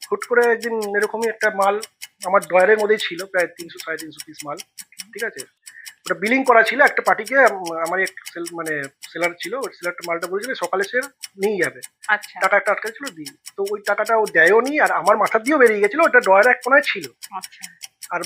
হুট করে একদিন এরকমই একটা মাল আমার ড্রয়ারের মধ্যেই ছিল, প্রায় 300-350 পিস মাল। ঠিক আছে, ওটা বিলিং করা ছিল একটা পার্টিকে। আমার এক মানে সেলার ছিল, ওই সেলারটা মালটা বলেছিল সকালে সে নিয়ে যাবে, আচ্ছা টাকা একটা আটকা ছিল দিই। তো ওই টাকাটা ও দেয়ও নি, আর আমার মাথা দিয়েও বেরিয়ে গেছিল, ওটা ড্রয়ারের এক কোনায় ছিল। আচ্ছা আর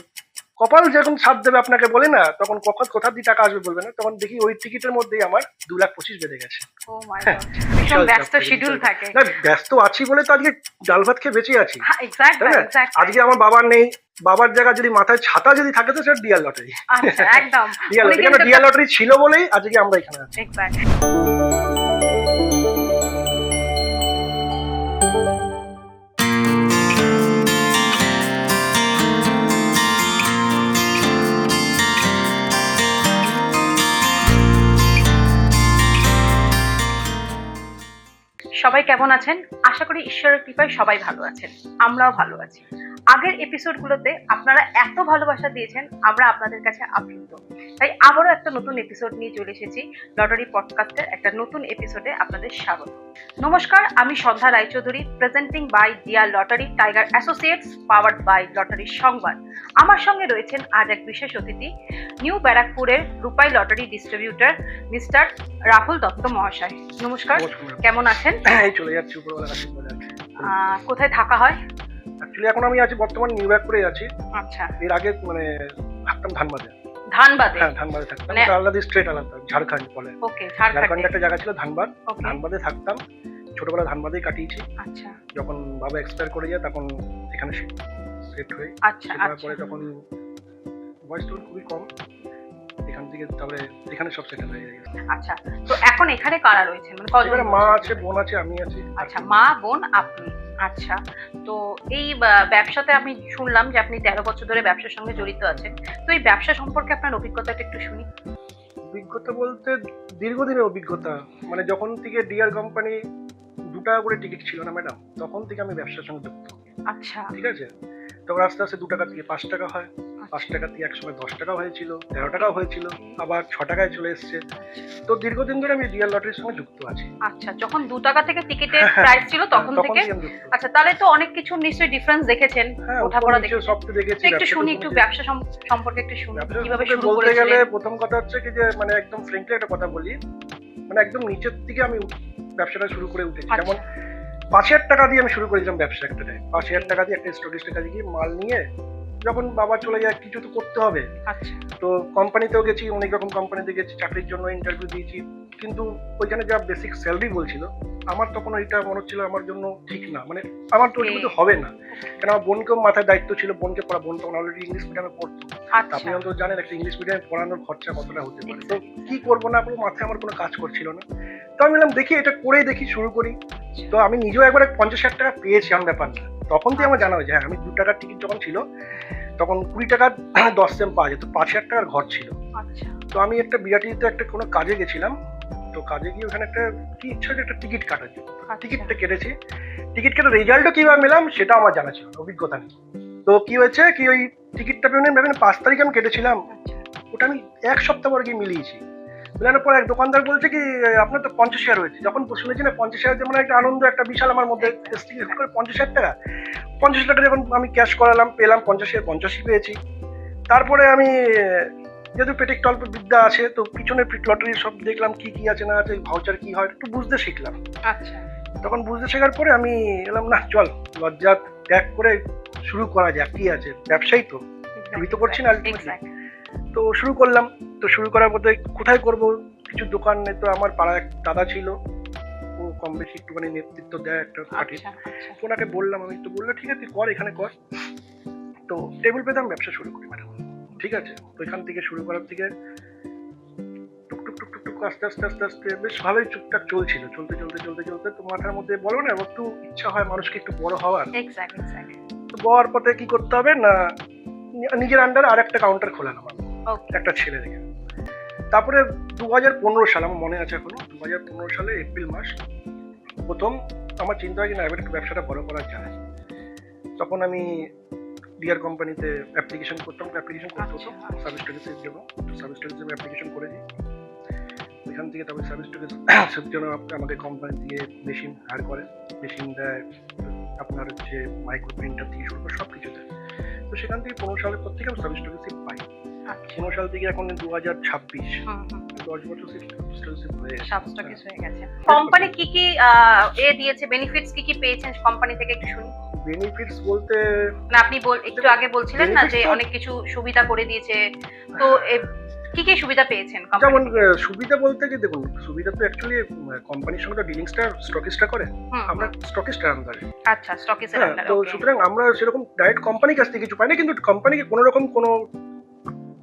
কপাল যখন সাথ দেবে আপনাকে বলে না, তখন কখন কোথা দিয়ে টাকা আসবে বলবে না, তখন দেখি ওই টিকিটের মধ্যেই আমার 2,25,000 বেড়ে গেছে। ও মাই গড, ভীষণ ব্যস্ত শিডিউল থাকে। না, ব্যস্ত আছি বলে তো আজকে ডাল ভাত খেয়ে বেঁচে আছি, হ্যাঁ এক্স্যাক্টলি তাই না? এক্স্যাক্টলি। আজকে আমার বাবার নেই, বাবার জায়গা যদি মাথায় ছাতা যদি থাকে তো সেটা ডিয়ার লটারি। আচ্ছা একদম ডিয়ার লটারি, কেন ডিয়ার লটারি ছিল বলেই আজকে আমরা এখানে আছি। এক্স্যাক্টলি। সবাই কেমন আছেন? আশা করি ঈশ্বরের কৃপায় সবাই ভালো আছেন, আমরাও ভালো আছি। আগের এপিসোডগুলোতে আপনারা এত ভালোবাসা দিয়েছেন, আমরা আপনাদের কাছে আপ্লুত। তাই আবারও একটা নতুন এপিসোড নিয়ে চলে এসেছি লটারি পডকাস্টের একটা নতুন এপিসোডে আপনাদের স্বাগত। নমস্কার, আমি Sandhya Raychaudhuri, presenting by dear lottery tiger associates, powered by lottery Sambad. আমার সঙ্গে রয়েছেন আজ এক বিশেষ অতিথি, নিউ ব্যারাকপুরের Rupai lottery distributor mister Rahul Dutta মহাশয়। নমস্কার, কেমন আছেন? এই চলে যাচ্ছি উপরওয়ালার আশীর্বাদে। কোথায় থাকা হয়? অ্যাকচুয়ালি এখন আমি আছি বর্তমান নিউ ব্যারাকপুরে আছি। আচ্ছা, এর আগে মানে থাকতাম ধানবাদে। ধানবাদে? হ্যাঁ, ধানবাদে থাকতাম, মানে আলাদা স্ট্রেট আলাদা, ঝাড়খণ্ড বলে। ওকে, ঝাড়খণ্ডে ঝাড়খণ্ডে। একটা জায়গা ছিল ধানবাদ, ওকে, ধানবাদে থাকতাম। ছোটবেলা ধানবাদেই কাটিয়েছি। আচ্ছা যখন বাবা এক্সপায়ার করে যায় তখন এখানে সেট হয়ে, আচ্ছা তারপরে আচ্ছা তখন বয়স তখন খুবই কম, এখান থেকে তারপরে এখানে সব সেটেল হয়ে যায়। আচ্ছা। তো এখন এখানে কারা রয়েছেন, মানে কজন? এবারে মা আছে, বোন আছে, আমি আছি। আচ্ছা, মা, বোন, আপনি। আচ্ছা, তো এই ব্যবসাতে আমি শুনলাম যে আপনি 13 বছর ধরে ব্যবসার সঙ্গে জড়িত আছেন। তো এই ব্যবসা সম্পর্কে আপনার অভিজ্ঞতাটা একটু শুনি। অভিজ্ঞতা বলতে দীর্ঘদিনের অভিজ্ঞতা, মানে যখন থেকে ডিয়ার কোম্পানি 2 টাকা করে টিকিট ছিল না ম্যাডাম, তখন থেকে আমি ব্যবসার সঙ্গে যুক্ত। আচ্ছা ঠিক আছে, তখন আস্তে আস্তে 2 টাকা থেকে 5 টাকা হয়, 5 টাকা থেকে একসময় 10 টাকা হয়েছিল, 13 টাকাও হয়েছিল, আবার 6 টাকায় চলে এসছে। তো দীর্ঘদিন ধরে আমি ডিয়ার লটারির সঙ্গে যুক্ত আছি। আচ্ছা, যখন 2 টাকা থেকে টিকিটের প্রাইস ছিল তখন থেকে? আমি যুক্ত। আচ্ছা, তাহলে তো অনেক কিছু নিশ্চয়ই ডিফারেন্স দেখেছেন, হ্যাঁ, ওঠাপড়া নিচে দেখেছেন। সব তো দেখেছি। একটু শুনি, একটু ব্যবসা সম্পর্কে একটু শুনি, কিভাবে শুরু বলতে গেলে করেছিলেন? প্রথম কথা হচ্ছে কি যে মানে একদম ফ্র্যাঙ্কলি একটা কথা বলি, মানে একদম নিচের থেকে আমি ব্যবসাটা শুরু করে উঠেছি। যেমন 5,000 টাকা দিয়ে আমি শুরু করেছিলাম ব্যবসা একটা টাইম। 5,000 টাকা দিয়ে একটা স্টকিস্টের কাছে গিয়ে মাল নিয়ে, যখন বাবা চলে যায় কিছু তো করতে হবে। আচ্ছা, তো কোম্পানিতেও গেছি, অনেক রকম কোম্পানিতে গেছি, চাকরির জন্য ইন্টারভিউ দিয়েছি, কিন্তু ওইখানে যা বেসিক স্যালারি বলছিল আমার তখন এটা মনে হচ্ছিল আমার জন্য ঠিক না, মানে আমার তো ওইটা কিন্তু হবে না। কেন আমার বোনকেও মাথায় দায়িত্ব ছিল, বোনকে পড়া, বোন তখন অলরেডি ইংলিশ মিডিয়ামে পড়তো। আপনি আচ্ছা অন্তত জানেন একটা ইংলিশ মিডিয়ামে পড়ানোর খরচা কতটা হতে পারে। তো কি করবো না করবো মাথায় আমার কোনো কাজ করছিল না। তো আমি বললাম দেখি এটা করেই দেখি, শুরু করি। তো আমি নিজেও একবার 50,000 টাকা পেয়েছি, আমার ব্যাপার না। তখন থেকে আমার জানা হয়েছে, হ্যাঁ আমি 2 টাকার টিকিট যখন ছিল তখন 20 টাকা 10 সেন্ট পাওয়া যেত, 5,000 টাকার ঘর ছিল। আচ্ছা তো আমি একটা বিরাটিতে একটা কোনো কাজে গেছিলাম, তো কাজে গিয়ে ওখানে একটা কি ইচ্ছা হচ্ছে একটা টিকিট কাটার জন্য, টিকিটটা কেটেছি। টিকিট কেটে রেজাল্টও কিভাবে পেলাম সেটা আমার জানা ছিল, অভিজ্ঞতা নেই। তো কি হয়েছে কি, ওই টিকিটটা পেমেন্ট 5 তারিখে আমি কেটেছিলাম, ওটা আমি 1 সপ্তাহ পর গিয়ে মিলিয়েছি। মিলানোর পর এক দোকানদার বলছে কি আপনার তো 50,000 হয়েছে। যখন শুনেছি না 50,000 যেমন একটা আনন্দ, একটা বিশাল আমার মধ্যে 50,000 টাকা, 50 টাকা যখন আমি ক্যাশ করালাম, পেলাম 50,000 পেয়েছি। তারপরে আমি যেহেতু পেটে একটু অল্প বিদ্যা আছে, তো পিছনে লটারি সব দেখলাম কি কি আছে না আছে, ভাউচার কি হয় একটু বুঝতে শিখলাম। আচ্ছা তখন বুঝতে শেখার পরে আমি এলাম না চল লজ্জা ত্যাগ করে শুরু করা যাক, কি আছে, ব্যবসায়ী তো, চুরি তো করছি না আলটিমেটলি। তো শুরু করলাম। তো শুরু করার মধ্যে কোথায় করব, কিছু দোকান নেই। তো আমার পাড়ায় এক দাদা ছিল, ও কম বেশি একটুখানি নেতৃত্ব দেয় একটা পার্টির। ওনাকে বললাম, আমি তো বললো ঠিক আছে কর, এখানে কর। তো টেবিল পেতাম ব্যবসা শুরু করি ম্যাডাম। ঠিক আছে, তো এখান থেকে শুরু করার থেকে টুকটুক টুকটুক টুক আস্তে আস্তে আস্তে আস্তে বেশ ভালোই টুকটাক চলছিল। চলতে চলতে চলতে চলতে তো মাথার মধ্যে বলো না একটু ইচ্ছা হয় মানুষকে একটু বড় হওয়ার। তো বড় পথে কি করতে হবে না, নিজের আন্ডারে আর একটা কাউন্টার খোলা আমার একটা ছেলে দেখে। তারপরে 2015 সাল আমার মনে আছে এখনো, 2015 সালে এপ্রিল মাস প্রথম আমার চিন্তা হয় না এবার একটু ব্যবসাটা বড় করা যায়। তখন আমি ডিয়ার কোম্পানিতে অ্যাপ্লিকেশন করতে হতো সার্ভিস স্টকের জন্য। সার্ভিস স্টকের অ্যাপ্লিকেশন করেছি, এখান থেকে তবে সার্ভিস স্টকের জন্য আমাকে কোম্পানি দিয়ে মেশিন হায়ার করে, মেশিন দেয়, আপনার হচ্ছে মাইক্রো প্রিন্টার থেকে শুরু করে সব কিছুতে। তো সেখান থেকে 15 সালের পর থেকে আমি সাব স্টকিস্ট পাই। 15 সাল থেকে এখন 2026, 10 বছর স্টকিস্ট হয়ে গেছে। সাব স্টকিস্ট হয়ে গেছে। কোম্পানি কি কি দিয়েছে, বেনিফিটস কি কি পেয়েছেন কোম্পানি থেকে একটু শুনি। বেনিফিটস বলতে না আপনি একটু আগে বলছিলেন না যে অনেক কিছু সুবিধা করে দিয়েছে, তো কি কি সুবিধা পেয়েছেন? যেমন সুবিধা বলতে কি, দেখুন সুবিধা তো অ্যাকচুয়ালি কোম্পানির সঙ্গে তো ডিলিংসটা স্টকিস্টটা করে, আমরা স্টকিস্টের আন্ডারে। আচ্ছা, স্টকিস্টের আন্ডারে। তো সুতরাং আমরা সেরকম ডাইরেক্ট কোম্পানির কাছ থেকে কিছু পাই না, কিন্তু কোম্পানিকে কোনো রকম কোনো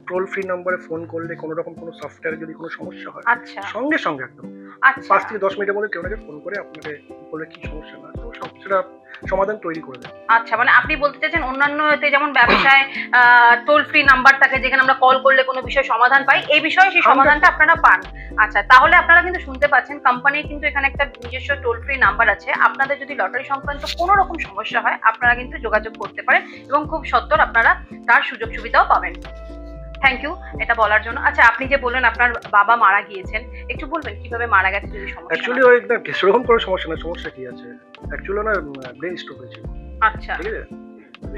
টোল ফ্রি নম্বরে ফোন করলে কোনো রকম কোনো সফটওয়্যারে যদি কোনো সমস্যা হয়, আচ্ছা, সঙ্গে সঙ্গে একদম আচ্ছা 5 থেকে 10 মিনিটের মধ্যে কেউ না কেউ ফোন করে আপনাকে বলে কি সমস্যা না, তো সব সেটা সমাধান তৈরি করে দেয়। আচ্ছা, মানে আপনি বলতে চাইছেন অন্যান্য যেমন ব্যবসায় টোল ফ্রি নাম্বার থাকে যেখানে আমরা কল করলে কোনো বিষয় সমাধান পাই, এই বিষয়ে সেই সমাধানটা আপনারা পান। আচ্ছা, তাহলে আপনারা কিন্তু শুনতে পাচ্ছেন কোম্পানির কিন্তু এখানে একটা নিজস্ব টোল ফ্রি নাম্বার আছে। আপনাদের যদি লটারি সংক্রান্ত কোনো রকম সমস্যা হয় আপনারা কিন্তু যোগাযোগ করতে পারেন এবং খুব সত্বর আপনারা তার সুযোগ সুবিধাও পাবেন। থ্যাংক ইউ এটা বলার জন্য। আচ্ছা, আপনি যে বললেন আপনার বাবা মারা গিয়েছেন, একটু বলবেন কিভাবে মারা গেছে যদি সমস্যা? অ্যাকচুয়ালি ওই সেরকম কোনো সমস্যা না, সমস্যা কি আছে অ্যাকচুয়ালি না, ব্রেন স্ট্রোক হয়েছিল। আচ্ছা, ঠিক আছে।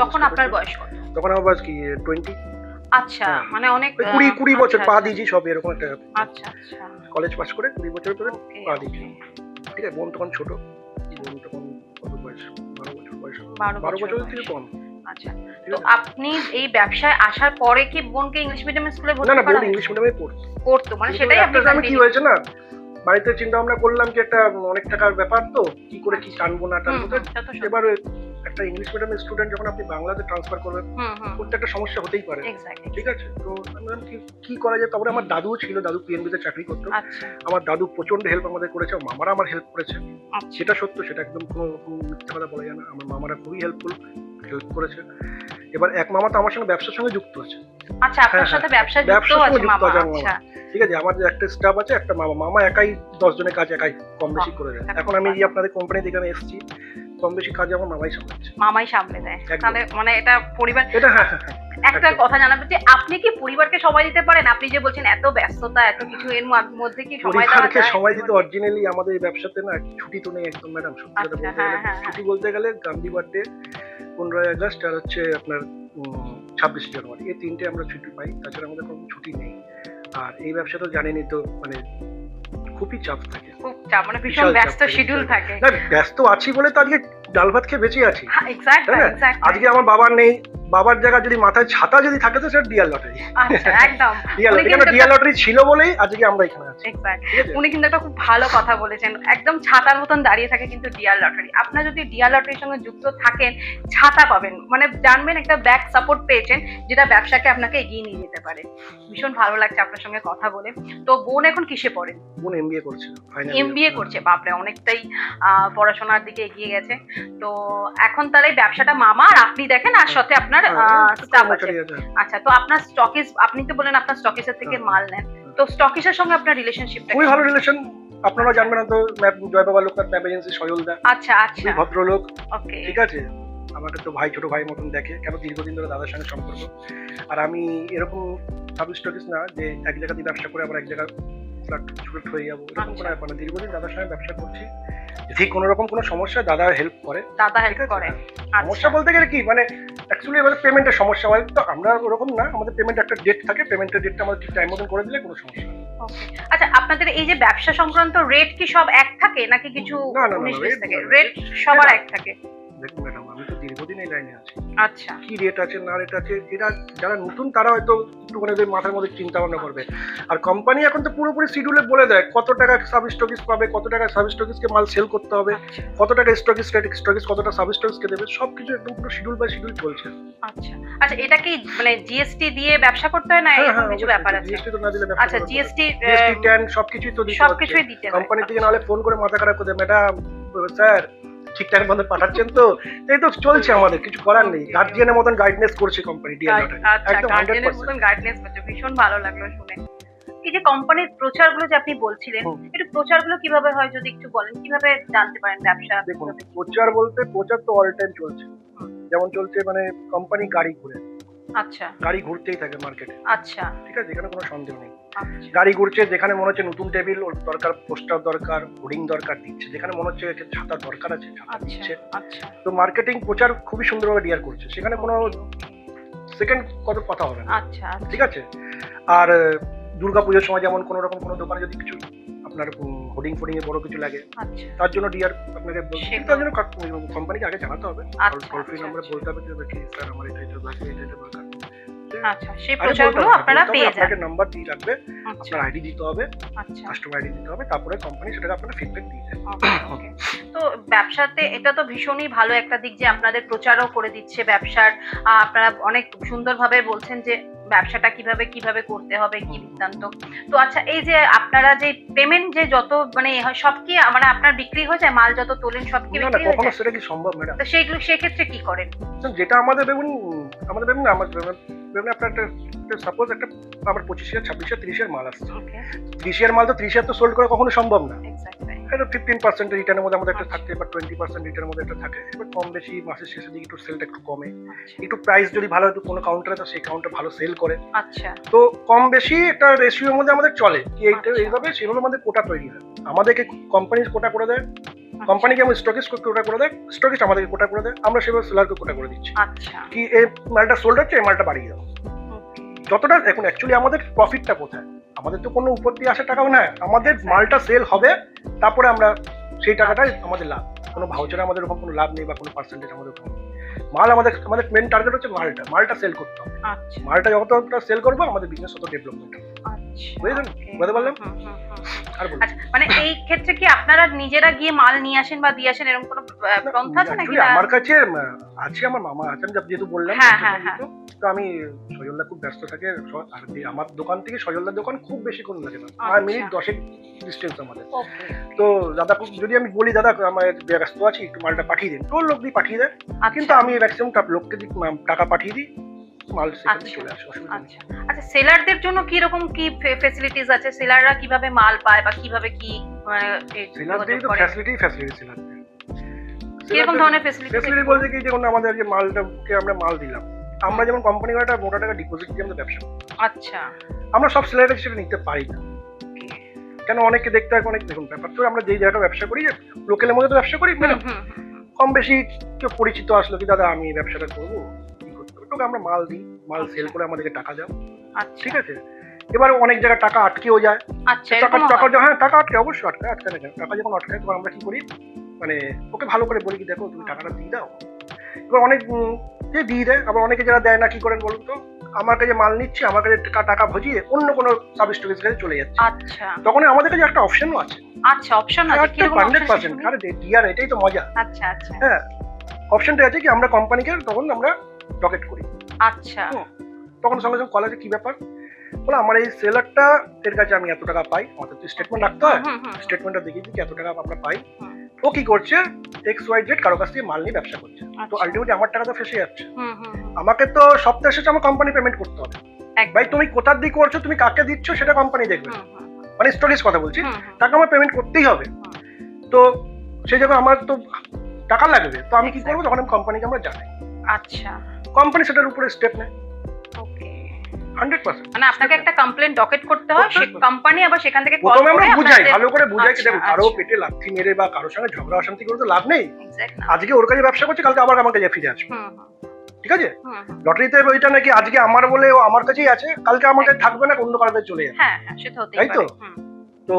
তখন আপনার বয়স কত? তখন আমার বয়স কি 20। আচ্ছা, মানে অনেক 20 বছর পা দিয়েছি সব এরকম একটা। আচ্ছা আচ্ছা, কলেজ পাস করে 20 বছর পরে পা দিয়েছি। ওকে। ঠিক আছে। বোন তখন ছোট, বোন তখন কত বয়স, 12 বছর বয়স, 12 বছরের থেকে কম। আচ্ছা, তো আপনি এই ব্যবসায় আসার পরে কি বোনকে ইংলিশ মিডিয়াম স্কুলে না ভর্তি না, করা বোন ইংলিশ মিডিয়ামে পড়তো, মানে সেটাই আপনি আমি কি হয়েছে না, বাড়িতে চিন্তা ভাবনা করলাম কি একটা অনেক টাকার ব্যাপার, তো কি করে কি টানবো না টানবো, এবার একটা ইংলিশ মিডিয়াম স্টুডেন্ট যখন আপনি বাংলাতে ট্রান্সফার করবেন করতে একটা সমস্যা হতেই পারে। ঠিক আছে। তো আমি ভাবলাম কি করা যায়। তারপরে আমার দাদুও ছিল, দাদু পিএনবিতে চাকরি করতো। আমার দাদু প্রচন্ড হেল্প আমাদের করেছে, মামারা আমার হেল্প করেছে, সেটা সত্য, সেটা একদম কোনো মিথ্যা কথা বলা যায় না। আমার মামারা খুবই হেল্প করেছে। এবার এক মামা তো আমার সঙ্গে ব্যবসার সঙ্গে যুক্ত আছে। আচ্ছা, আপনার সাথে ব্যবসা যুক্ত আছে মামা। আচ্ছা, ঠিক আছে। আমার যে একটা স্টাফ আছে, একটা মামা একাই 10 জনের কাজ একাই কম বেশি করে দেয়। এখন আমি যে আপনাদের কোম্পানিতে এখানে এসেছি, কম বেশি কাজ আমার মামাই সামলে দেয়। তাহলে মানে এটা পরিবার, এটা একটা কথা জানাবো যে আপনি কি পরিবারকে সময় দিতে পারেন? আপনি যে বলছেন এত ব্যস্ততা এত কিছু, এর মধ্যে কি সময় দেওয়া যায়? সময় দিতে অরিজিনালি আমাদের এই ব্যবসাতে না ছুটি তো নেই একদম ম্যাডাম। সত্যি কথা বলতে গেলে ছুটি বলতে গেলে গান্ধী বার্থডে, 15ই আগস্ট আর হচ্ছে আপনার 26 জানুয়ারি, এই তিনটে আমরা ছুটি পাই, তাছাড়া আমাদের কোনো ছুটি নেই। আর এই ব্যবসা তো জানেনই তো, মানে খুবই চাপ থাকে, খুব চাপ, মানে ভীষণ ব্যস্ত শিডিউল থাকে। না ব্যস্ত আছি বলে তো আজকে ডাল ভাত খেয়ে বেঁচে আছি। এক্স্যাক্টলি। আজকে আমার বাবা নেই, বাবার জায়গায় যদি মাথায় ছাতা যদি থাকে তো সেটা ডিয়ার লটারি। আচ্ছা, একদম ডিয়ার লটারি ছিল বলেই আজকে আমরা এখানে আছি। উনি কিন্তু একটা খুব ভালো কথা বলেছেন, একদম ছাতার মতন দাঁড়িয়ে থাকে কিন্তু ডিয়ার লটারি। আপনারা যদি ডিয়ার লটারির সঙ্গে যুক্ত থাকেন, ছাতা পাবেন, মানে জানবেন একটা ব্যাক সাপোর্ট পেয়েছেন যেটা ব্যবসাকে আপনাকে এগিয়ে নিয়ে যেতে পারে। ভীষণ ভালো লাগছে আপনার সঙ্গে কথা বলে। তো বোন এখন কিসে পড়ে? বোন এমবিএ করছে। এমবিএ করছে, বাপরে অনেকটাই পড়াশোনার দিকে এগিয়ে গেছে। তো এখন তাহলে ব্যবসাটা মামা আর আপনি দেখেন, আর সাথে আপনার স্টাফ আছে। আচ্ছা, তো আপনার স্টকিস, আপনি তো বলেন আপনার স্টকিসের থেকে মাল নেন, তো স্টকিসের সঙ্গে আপনার রিলেশনশিপটা খুবই ভালো রিলেশন। আপনারা জানবেন না তো, জয় বাবা লোকনাথ ম্যাপ এজেন্সি সয়লদা। আচ্ছা আচ্ছা, ভদ্রলোক। ওকে, ঠিক আছে। আমাকে তো ভাই, ছোট ভাই মতন দেখে, কেন দীর্ঘদিন ধরে দাদার সঙ্গে সম্পর্ক। আর আমি এরকম সাব স্টকিস না যে এক জায়গা দিয়ে ব্যবসা করে আবার এক জায়গায় ফ্লাট হয়ে যাবো, এরকম কোনো ব্যাপার না। দীর্ঘদিন দাদার সঙ্গে ব্যবসা করছি, যদি কোনো রকম কোনো সমস্যা দাদা হেল্প করে। সমস্যা বলতে গেলে কি, মানে অ্যাকচুয়ালি আমাদের পেমেন্টের সমস্যা হয়, তো আমরা ওরকম না, আমাদের পেমেন্ট একটা ডেট থাকে, পেমেন্টের ডেটটা আমাদের ঠিক টাইম মতন করে দিলে কোনো সমস্যা নেই। আচ্ছা, আপনাদের এই যে ব্যবসা সংক্রান্ত রেট কি সব এক থাকে নাকি কিছু 19-20 থাকে? রেট সবার এক থাকে? দেখুন ম্যাডাম, আমি তো দীর্ঘদিন এই লাইনে আছি। আচ্ছা, কি রেট আছে না রেট আছে, এটা যারা নতুন তারা হয়তো একটুখানি মাথার মধ্যে চিন্তা ভাবনা করবে। আর কোম্পানি এখন তো পুরোপুরি শিডিউলে বলে দেয় কত টাকা সাব স্টকিস পাবে, কত টাকা সাব স্টকিসকে মাল সেল করতে হবে, কত টাকা স্টকিস কতটা সাব স্টকিসকে দেবে, সবকিছু একদম পুরো শিডিউল বাই শিডিউল চলছে। আচ্ছা আচ্ছা, এটা কি মানে জিএসটি দিয়ে ব্যবসা করতে হয় না এরকম কিছু ব্যাপার আছে? জিএসটি তো না দিলে ব্যবসা। আচ্ছা, জিএসটি ট্যান সবকিছুই তো দিতে হচ্ছে। সবকিছুই দিতে হয়। কোম্পানি থেকে নালে ফোন করে মাথা খারাপ করে, ম্যাডাম স্যার ঠিকঠাক মতো পাঠাচ্ছেন তো, এই তো চলছে, আমাদের কিছু করার নেই। গার্জিয়ানের মতন গাইডনেস করছে কোম্পানি ডিয়ার লটারি, একদম 100% গাইডনেস করছে। ভীষণ ভালো লাগলো শুনে। এই যে কোম্পানির প্রচারগুলো যে আপনি বলছিলেন, একটু প্রচারগুলো কিভাবে হয় যদি একটু বলেন, কিভাবে জানতে পারেন ব্যবসা? দেখুন, প্রচার বলতে প্রচার তো অল টাইম চলছে। যেমন চলছে মানে কোম্পানি গাড়ি ঘুরে, আচ্ছা গাড়ি ঘুরতেই থাকে মার্কেটে, আচ্ছা ঠিক আছে, এখানে কোনো সন্দেহ নেই। আচ্ছা গাড়ি ঘুরছে, যেখানে মনে হচ্ছে নতুন টেবিল ওর দরকার, পোস্টার দরকার, হোর্ডিং দরকার, দিচ্ছে। যেখানে মনে হচ্ছে একে ছাতার দরকার আছে, ছাতা আচ্ছা দিচ্ছে। আচ্ছা তো মার্কেটিং প্রচার খুবই সুন্দরভাবে ডিয়ার করছে, সেখানে কোনো সেকেন্ড কত কথা হবে না, আচ্ছা ঠিক আছে। আর দুর্গা পুজোর সময় যেমন কোনো রকম কোনো দোকানে যদি কিছু আপনার হোর্ডিং ফোর্ডিং এ বড় কিছু লাগে, আচ্ছা তার জন্য ডিয়ার আপনাকে বলছি, সেটা- তার জন্য কোম্পানিকে আগে জানাতে হবে, আচ্ছা, টোল ফ্রি আচ্ছা, নাম্বারে আচ্ছা। বলতে হবে যে দেখি স্যার আমার এটা এটা লাগবে, এটা এটা দরকার। আচ্ছা সেই আগে প্রচারগুলো বলতে হবে, আপনারা পেয়ে যান। আপনাকে নাম্বার দিয়ে রাখবে, আচ্ছা আপনার আইডি দিতে হবে, আচ্ছা কাস্টমার আইডি দিতে হবে, তারপরে কোম্পানি সেটাকে আপনাকে ফিডব্যাক দিয়ে দেবে। Okay, okay. তো ব্যবসাতে এটা তো ভীষণই ভালো একটা দিক যে আপনাদের প্রচারও করে দিচ্ছে ব্যবসার। আপনারা অনেক সুন্দরভাবে বলছেন যে ব্যবসাটা কিভাবে কিভাবে করতে হবে কি বৃত্তান্ত। তো আচ্ছা এই যে আপনারা যে পেমেন্ট যে যত মানে এ হয় সব কি মানে আপনার বিক্রি হয়ে যায়, মাল যত তোলেন সব কি না না, বিক্রি হয়ে কখনো যায়? সেটা কি সম্ভব ম্যাডাম? তো সেইগুলো সেক্ষেত্রে কি করেন? যেটা আমাদের ভেবুন, আমাদের ভেবুন না, আমাদের ভেবুন আপনার একটা সাপোজ একটা আমার 25,000 26,000 30,000 মাল আসছে, ওকে 30,000 মাল তো 30,000 তো সোল্ড করা কখনো সম্ভব না। এক্স্যাক্টলি এটা 15% রিটার্নের মধ্যে আমাদের একটা আচ্ছা। থাকতে, বা 20% রিটার্নের মধ্যে একটা থাকে। এবার কম বেশি মাসের শেষের দিকে একটু সেলটা একটু কমে, আচ্ছা একটু প্রাইস যদি ভালো হয় তো কোনো কাউন্টারে তো সেই কাউন্টার ভালো সেল করে, আচ্ছা তো কম বেশি একটা রেশিওর মধ্যে আমাদের চলে কি এইটা আচ্ছা। এইভাবে সেভাবে আমাদের কোটা তৈরি হয়। আমাদেরকে কোম্পানি কোটা করে দেয়, কোম্পানিকে আমরা স্টকিস্ট কোটা করে দেয়, স্টকিস্ট আমাদেরকে কোটা করে দেয়, আমরা সেভাবে সেলারকে কোটা করে দিচ্ছি আচ্ছা কি এই মালটা সোল্ড হচ্ছে, এই মালটা বাড়িয়ে দাও। ওকে যতটা এখন অ্যাকচুয়ালি আমাদের প্রফিটটা কোথায়, আমাদের তো কোনো উপর দিয়ে আসা টাকাও না, আমাদের আচ্ছা। মালটা সেল হবে, তারপরে আমরা সেই টাকাটাই আমাদের লাভ। কোনো ভাউচারে আমাদের ওরকম কোনো লাভ নেই বা কোনো পার্সেন্টেজ আমাদের ওরকম নেই। মাল আমাদের আমাদের মেন টার্গেট হচ্ছে মালটা সেল করতে হবে। আচ্ছা মালটা যতটা সেল করবো আমাদের বিজনেস তত ডেভেলপমেন্ট হবে। আচ্ছা বুঝলেন? okay. বুঝতে পারলাম? হুম, হুম, হুম, হুম। আর বলুন। আচ্ছা মানে এই ক্ষেত্রে কি আপনারা নিজেরা গিয়ে মাল নিয়ে আসেন বা দিয়ে আসেন এরকম কোনো পন্থা আছে নাকি? Actually আমার কাছে আছে, আমার মামা আছেন, যেহেতু বললাম হ্যাঁ, হ্যাঁ, হ্যাঁ। তো আমি সজলদা খুব ব্যস্ত থাকে, আর আমার দোকান থেকে সজলদার দোকান খুব বেশি কোন লাগে না, আচ্ছা। মিনিট 10 ডিস্টেন্স আমাদের। ওকে তো দাদা যদি আমি বলি দাদা আমার ব্যস্ত আছি একটু মালটা পাঠিয়ে দিন, তো লোক দিয়ে পাঠিয়ে দেয়, কিন্তু আমি ম্যাক্সিমাম লোককে টাকা পাঠিয়ে দিই, মাল সেখানে আচ্ছা। চলে আসে, অসুবিধা নেই। আচ্ছা আচ্ছা সেলারদের জন্য কি রকম কি ফেসিলিটিস আছে? সেলাররা কিভাবে মাল পায় বা কিভাবে কি সেলারদের তো ফ্যাসিলিটি সেলারদের কিরকম ধরনের ফেসিলিটি? ফ্যাসিলিটি বলতে কি, যেমন আমাদের যে মালটাকে আমরা মাল দিলাম, আমরা যেমন কোম্পানি একটা মোটা টাকা ডিপোজিট দিয়ে আমরা ব্যবসা করি, আচ্ছা আমরা সব সেলারের সেটা নিতে পারি না। okay. কেন, অনেকে দেখতে হয়, অনেক দেখুন ব্যাপার তো আমরা যেই জায়গায় ব্যবসা করি লোকেলের মধ্যে তো ব্যবসা করি, হুম, হুম, হুম, হুম। কম বেশি কেউ পরিচিত আসলো কি দাদা আমি এই ব্যবসাটা করবো, কি করতে হবে, তোকে আমরা মাল দিই, মাল সেল করে আমাদেরকে টাকা দাও, আচ্ছা ঠিক আছে। এবার অনেক জায়গায় টাকা আটকেও যায়, আচ্ছা টাকা এরকম টাকা হ্যাঁ টাকা আটকে, অবশ্যই আটকায় না কেন, টাকা যখন আটকায় তখন আমরা কি করি, মানে ওকে ভালো করে বলি কি দেখো তুমি টাকাটা দিয়ে দাও। এবার অনেক যে দিয়ে দেয়, আবার অনেকে যারা দেয় না কি করেন বলুন তো, আমার কাছে মাল নিচ্ছে, আমার কাছে টাকা ভজিয়ে অন্য কোনো সাব স্টকের কাছে চলে যাচ্ছে, আচ্ছা তখন আমাদের কাছে একটা অপশনও আছে, আচ্ছা অপশন আছে কিরকম? 100%, আরে ডিয়ার এটাই তো মজা। আচ্ছা আচ্ছা হ্যাঁ, অপশনটা আছে কি আমরা কোম্পানিকে তখন আমরা ডকেট করি, আচ্ছা তখন সঙ্গে সঙ্গে কলেজে কি ব্যাপার বলে আমার এই সেলারটা এর কাছে আমি এত টাকা পাই, আমাদের তো স্টেটমেন্ট রাখতে হয়, হুম, হুম, হুম। স্টেটমেন্টটা দেখিয়ে দিই এত টাকা আমরা পাই, হুম। ও কি করছে XYZ কারো কাছ থেকে মাল নিয়ে ব্যবসা করছে, তো আচ্ছা। আলটিমেটলি আমার টাকা তো ফেসে যাচ্ছে, হুম, হুম, হুম। আমাকে তো সপ্তাহে শেষে আমার কোম্পানি পেমেন্ট করতে হবে, একদম। ভাই তুমি কোথার দিকে করছো, তুমি কাকে দিচ্ছ সেটা কোম্পানি দেখবে, হুম, হুম, মানে স্টকের কথা বলছি, হুম, হুম। টাকা আমার পেমেন্ট করতেই হবে, তো সেই জায়গায় আমার তো টাকা লাগবে, তো আমি কি করবো, তখন আমি কোম্পানিকে আমরা জানাই, আচ্ছা কোম্পানি সেটার উপরে স্টেপ নেয় ওকে 100%। মানে আপনাকে একটা কমপ্লেন ডকেট করতে হয়, সে কোম্পানি আবার সেখান থেকে কল প্রথমে আমরা করে বুঝাই, আপনাদের- ভালো করে বুঝাই কি আচ্ছা, দেখো কারো আচ্ছা। পেটে লাথি মেরে বা কারোর সঙ্গে ঝগড়া অশান্তি করে তো লাভ নেই, Exact না। আজকে ওর কাছে ব্যবসা করছে কালকে আবার আমার কাছে ফিরে আসবে, হুম, হুম, ঠিক আছে। হুম, হুম। লটারিতে ওইটা নাকি আজকে আমার বলে ও আমার কাছেই আছে, কালকে আমার কাছে থাকবে না, অন্য কারো কাছে চলে যাবে, হ্যাঁ হ্যাঁ সেটা হতেই তাই তো? পারে। হুম, তো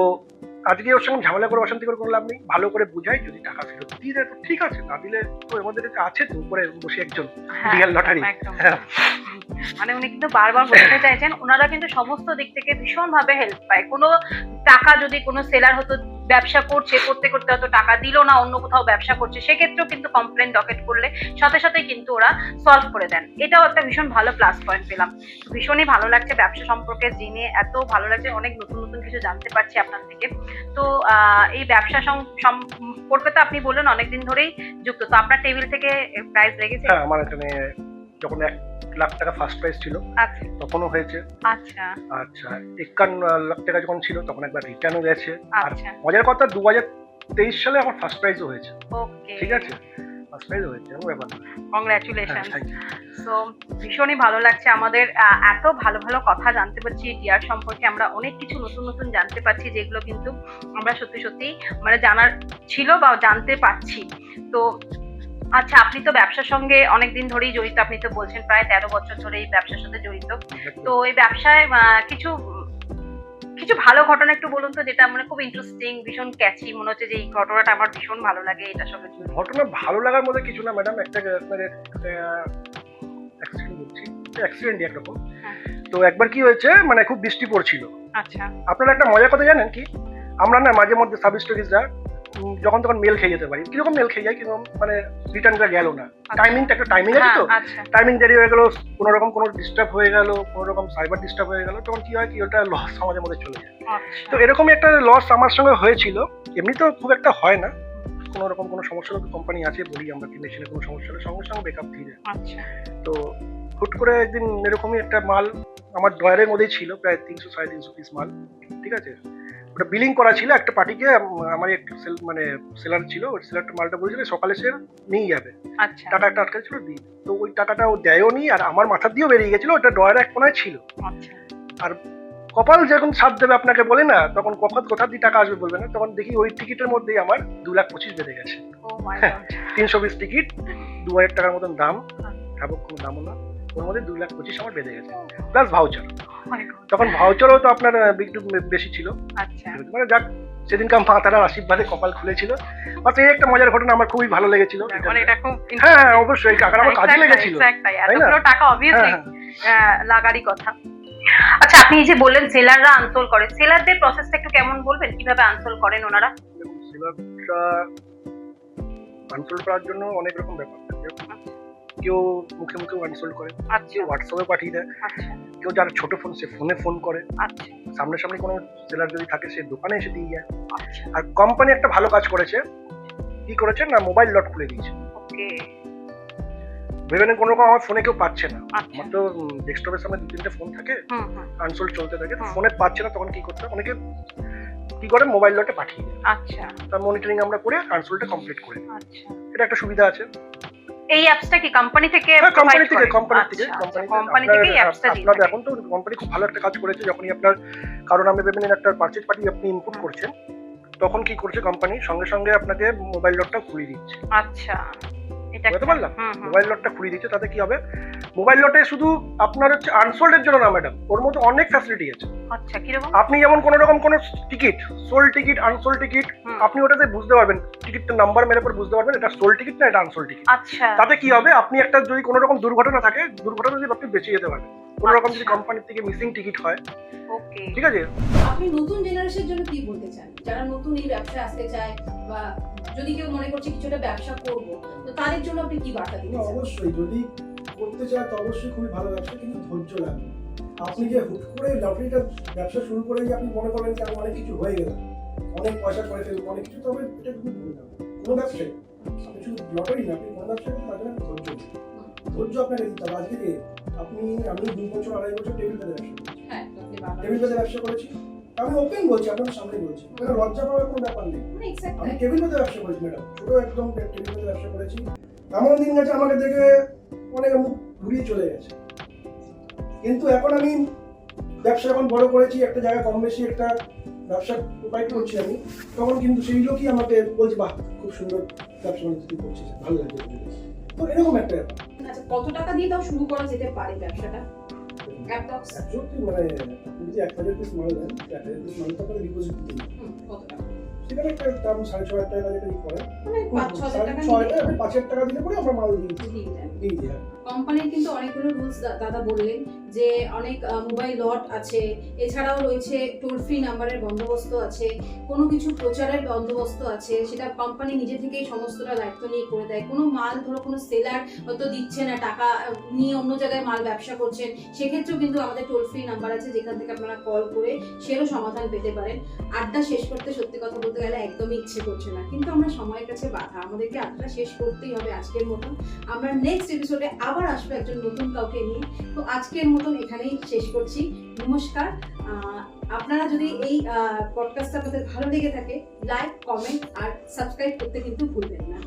আজকে ওর সঙ্গে ঝামেলা করে অশান্তি করে কোনো লাভ নেই, ভালো করে বুঝাই, যদি টাকা ফেরত দিয়ে দেয় তো ঠিক আছে, না দিলে তো আমাদের কাছে আছে তো উপরে বসে একজন হ্যাঁ, রিয়েল লটারি। একদম। হ্যাঁ। মানে উনি কিন্তু বারবার বলতে চাইছেন ওনারা কিন্তু সমস্ত দিক থেকে ভীষণ ভাবে হেল্প পায়। কোনো টাকা যদি কোনো সেলার হতো ব্যবসা করছে, করতে করতে হয়তো টাকা দিল না, অন্য কোথাও ব্যবসা করছে, সেক্ষেত্রেও কিন্তু কমপ্লেন ডকেট করলে সাথে সাথে কিন্তু ওরা সলভ করে দেন। এটাও একটা ভীষণ ভালো প্লাস পয়েন্ট পেলাম। ভীষণই ভালো লাগছে ব্যবসা সম্পর্কে জেনে, এত ভালো লাগছে, অনেক নতুন নতুন কিছু জানতে পারছি আপনার থেকে। তো এই ব্যবসা সম্পর্কে তো আপনি বললেন অনেকদিন ধরেই যুক্ত, তো আপনার টেবিল থেকে প্রাইস লেগেছে? হ্যাঁ, আমার এখানে যখন 1 লাখ টাকা ফার্স্ট প্রাইজ ছিল আচ্ছা তখনও হয়েছে, আচ্ছা আচ্ছা 51 লাখ টাকা যখন ছিল তখন একবার রিটার্নও গেছে, আর আচ্ছা মজার কথা 2023 সালে আমার ফার্স্ট প্রাইজও হয়েছে, ওকে ঠিক আছে। ফার্স্ট প্রাইজ হয়েছে কোনো ব্যাপার না। কংগ্রাচুলেশন। হ্যাঁ, thank you. সো ভীষণই ভালো লাগছে আমাদের এত ভালো ভালো কথা জানতে পারছি ডিয়ার সম্পর্কে, আমরা অনেক কিছু নতুন নতুন জানতে পারছি যেগুলো কিন্তু আমরা সত্যি সত্যি মানে জানার ছিল বা জানতে পারছি। তো আচ্ছা, আপনি তো ব্যবসার সঙ্গে অনেকদিন ধরেই জড়িত, আপনি তো বলছেন প্রায় 13 বছর ধরে এই ব্যবসার সাথে জড়িত। তো এই ব্যবসায় কিছু কিছু ভালো ঘটনা একটু বলুন তো, যেটা মানে খুব ইন্টারেস্টিং, ভীষণ ক্যাচি মনে হচ্ছে যে এই ঘটনাটা আমার ভীষণ ভালো লাগে এটার সঙ্গে জড়িত। ঘটনা ভালো লাগার মধ্যে কিছু না ম্যাডাম, একটা আপনাদের অ্যাক্সিডেন্ট বলছি, অ্যাক্সিডেন্টই একরকম। হ্যাঁ। তো একবার কি হয়েছে, মানে খুব বৃষ্টি পড়ছিল। আচ্ছা আপনারা একটা মজার কথা জানেন কি, আমরা না মাঝে মধ্যে সাব স্টোরিজরা যখন তখন মেল খেয়ে যেতে পারি, কিরকম মেল খেয়ে যায়, কিরকম মানে রিটার্নটা গেল না, টাইমিংটা একটা টাইমিং আছে তো, আচ্ছা টাইমিং দেরি হয়ে গেল, কোনো রকম কোনো ডিস্টার্ব হয়ে গেল, কোনো রকম সাইবার ডিস্টার্ব হয়ে গেল, তখন কি হয় কি ওটা লস আমাদের মধ্যে চলে যায়। তো এরকমই একটা লস আমার সঙ্গে হয়েছিল। এমনি তো খুব একটা হয় না, কোনো রকম কোনো সমস্যা হলে কোম্পানি আছে বলি আমরা কি মেশিনে কোনো সমস্যা হলে সঙ্গে সঙ্গে ব্যাকআপ দিয়ে যায়। আচ্ছা তো হুট করে একদিন এরকমই একটা মাল আমার ড্রয়ারের মধ্যেই ছিল, প্রায় 300-350 পিস মাল, ঠিক আছে। ওটা বিলিং করা ছিল একটা পার্টিকে, আমার একটা মানে সেলার ছিল, ওই সেলারটা মালটা বলেছিল সকালে সে নিয়ে যাবে, আচ্ছা টাকা একটা আটকে ছিল দিই। তো ওই টাকাটা ও দেয়ও নি, আর আমার মাথা দিয়েও বেরিয়ে গেছিল, ওটা ড্রয়ারের এক কোনায় ছিল। আচ্ছা আর কপাল যখন সাথ দেবে আপনাকে বলে না, তখন কোথা দিয়ে টাকা আসবে বলবে না, তখন দেখি ওই টিকিটের মধ্যেই আমার 2,25,000 বেড়ে গেছে। ও মাই গড 320 টিকিট, 2,000 টাকার মতন দাম, ভাবো কোনো দামও না, ওর মধ্যে 2,25,000 আমার বেড়ে গেছে, প্লাস ভাউচার। তখন ভাউচারও তো আপনার একটু বেশি ছিল। আচ্ছা মানে যাক, সেদিনকার মা তারার আশীর্বাদে কপাল খুলেছিল। মাত্র এই একটা মজার ঘটনা আমার খুবই ভালো লেগেছিল। মানে এটা খুব হ্যাঁ হ্যাঁ, অবশ্যই টাকাটা আমার কাজে লেগেছিল, তাই তাই না? এতগুলো টাকা অবভিয়াসলি হ্যাঁ, লাগারই কথা। আচ্ছা, আপনি এই যে বললেন সেলাররা আনসোল করে, সেলারদের প্রসেসটা একটু কেমন বলবেন, কিভাবে আনসোল করেন ওনারা? সিলেবাসটা আনসোল্ড করার জন্য অনেক রকম ব্যাপার থাকে। কেউ মুখে মুখে আনসোল্ড করে, আচ্ছা কেউ হোয়াটসঅ্যাপে পাঠিয়ে দেয়, আচ্ছা কেউ যার ছোট ফোন সে ফোনে ফোন করে, আচ্ছা সামনাসামনি কোনো সেলার যদি থাকে সে দোকানে এসে দিয়ে যায়। আচ্ছা আর কোম্পানি একটা ভালো কাজ করেছে, কি করেছে না, মোবাইল লট খুলে দিয়েছে। ওকে ভেবে নেন কোনো রকম আমার ফোনে কেউ পাচ্ছে না, আচ্ছা আমার তো ডেস্কটপের সামনে 2-3টে ফোন থাকে, হুম হুম আনসোল্ড চলতে থাকে, হুম। ফোনে পাচ্ছে না, তখন কি করতে হয়, অনেকে কি করে মোবাইল লটে পাঠিয়ে দেয়, আচ্ছা তার মনিটরিং আমরা করে আনসোল্ডটা কমপ্লিট করে দিই। আচ্ছা এটা একটা সুবিধা আছে। এই অ্যাপসটা কি কোম্পানি থেকে হ্যাঁ, কোম্পানি থেকে, কোম্পানি থেকে এই অ্যাপসটা দিয়ে আপনার এখন তো কোম্পানি খুব ভালো একটা কাজ করেছে, যখনই আপনার কারণ আমি ভেবে একটা পারচেজ পার্টি আপনি ইনপুট করছেন, তখন কি করছে কোম্পানি সঙ্গে সঙ্গে আপনাকে মোবাইল লটটা খুলে দিচ্ছে। আচ্ছা এটা বুঝতে পারলাম, মোবাইল লটটা খুলে দিচ্ছে, তাতে কি হবে, মোবাইল লটে শুধু আপনার হচ্ছে আনসোল্ডের জন্য না ম্যাডাম, ওর মধ্যে অনেক ফ্যাসিলিটি আছে। আচ্ছা কিরকম? আপনি যেমন কোনো রকম কোনো ticket, sold ticket, unsold ticket, আপনি ওটাতে বুঝতে পারবেন, টিকিটটা নাম্বার মেরে পর বুঝতে পারবেন এটা সোল টিকিট না এটা আনসোল্ড টিকিট। আচ্ছা তাতে কি হবে, আপনি একটা যদি কোনো রকম দুর্ঘটনা থাকে, দুর্ঘটনা যদি আপনি বেঁচে যেতে পারবেন, কোনো রকম যদি কোম্পানির থেকে মিসিং টিকিট হয়, ওকে ঠিক আছে। আপনি নতুন জেনারেশনের জন্য কি বলতে চান, যারা নতুন এই ব্যবসায় আসতে চায়, বা যদি কেউ মনে করছে কিছুটা ব্যবসা করব, তো তাদের জন্য আপনি কি বার্তা দিতে চান? অবশ্যই যদি করতে চায় তো অবশ্যই খুবই ভালো ব্যবসা, কিন্তু ধৈর্য লাগবে। আপনি যে হুট করে লটারিটা ব্যবসা শুরু করে যে আপনি মনে করবেন যে আমি অনেক কিছু হয়ে গেলাম, অনেক পয়সা করে ফেলবো, অনেক কিছু, তবে এটা কিন্তু ভুল না। কোনো ব্যবসায় আপনি শুধু লটারি না, আপনি কোনো ব্যবসায় তার জন্য ধৈর্য নেই। ধৈর্য আপনাকে দিতে হবে। আজকে আমি 2 বছর 2.5 বছর টেবিল বেঁধে ব্যবসা করেছি, হ্যাঁ আপনি বারবার টেবিল বেঁধে ব্যবসা করেছি, আমি ওপেন বলছি, আপনাদের সামনে বলছি, এটা লজ্জা পাওয়ার কোনো ব্যাপার নেই। মানে এক্স্যাক্ট আমি টেবিল বেঁধে ব্যবসা করেছি ম্যাডাম, ছোট একদম টেবিল বেঁধে ব্যবসা করেছি। এমন দিন গেছে আমাকে দেখে অনেকে মুখ ঘুরিয়ে চলে গেছে, কিন্তু এখন আমি ব্যবসা যখন বড় করেছি, একটা জায়গায় কম বেশি একটা ব্যবসা প্রোভাইড করছি আমি, তখন কিন্তু সেই লোকই আমাকে বলছে বাহ খুব সুন্দর ব্যবসা বাণিজ্য তুই করছিস, ভালো লাগছে। তো এরকম একটা ব্যাপার। আচ্ছা, কত টাকা দিয়ে তাও শুরু করা যেতে পারে ব্যবসাটা? অ্যাপ্রক্স অ্যাকচুয়ালি মানে আপনি যদি 1,000 পিস মাল দেন, 1,000 পিস মাল তো আপনাকে ডিপোজিট দিতে হবে, কত টাকা? সেখানে একটা দাম 6,500 টাকা যেটা করে, মানে 5-6 টাকা 5,000 টাকা দিলে পরে আমরা মাল দিয়ে দিই। কোম্পানির কিন্তু অনেকগুলো রুলস দাদা বললেন, যে অনেক মোবাইল লট আছে, এছাড়াও রয়েছে টোল ফ্রি নাম্বারের বন্দোবস্ত আছে, কোনো কিছু প্রচারের বন্দোবস্ত আছে, সেটা কোম্পানি নিজে থেকেই সমস্তটা দায়িত্ব নিয়ে করে দেয়। কোনো মাল ধরো কোনো সেলার হয়তো দিচ্ছে না, টাকা নিয়ে অন্য জায়গায় মাল ব্যবসা করছেন, সেক্ষেত্রেও কিন্তু আমাদের টোল ফ্রি নাম্বার আছে, যেখান থেকে আপনারা কল করে সেরও সমাধান পেতে পারেন। আড্ডা শেষ করতে সত্যি কথা বলতে গেলে একদমই ইচ্ছে করছে না, কিন্তু আমরা সময়ের কাছে বাধা, আমাদেরকে আড্ডা শেষ করতেই হবে আজকের মতন। আমরা নেক্সট এপিসোডে আবার আসবো একজন নতুন কাউকে নিয়ে। তো আজকের মতন এখানেই শেষ করছি, নমস্কার। আপনারা যদি এই পডকাস্টটা আপনাদের ভালো লেগে থাকে, লাইক, কমেন্ট আর সাবস্ক্রাইব করতে কিন্তু ভুলবেন না।